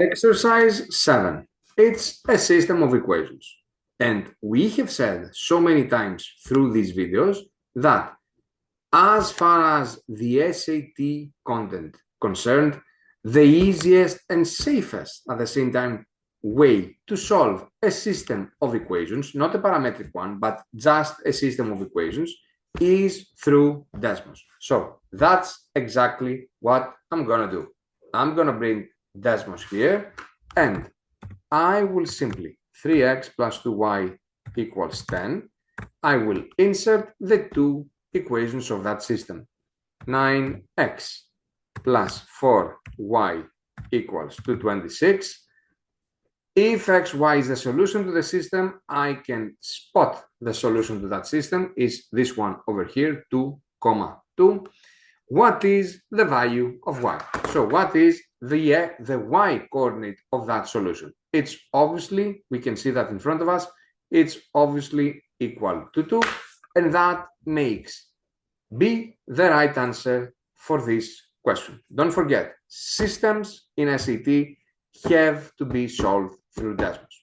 Exercise 7. It's a system of equations. And we have said so many times through these videos that as far as the SAT content concerned, the easiest and safest at the same time way to solve a system of equations, not a parametric one, but just a system of equations, is through Desmos. So that's exactly what I'm going to do. I'm going to bring Desmos here, and I will simply 3x plus 2y equals 10. I will insert the two equations of that system. 9x plus 4y equals 226. If xy is the solution to the system, I can spot the solution to that system is this one over here, 2, 2. What is the value of y? So what is the y coordinate of that solution? It's obviously, we can see that in front of us, it's obviously equal to 2, and that makes B the right answer for this question. Don't forget, systems in SAT have to be solved through Desmos.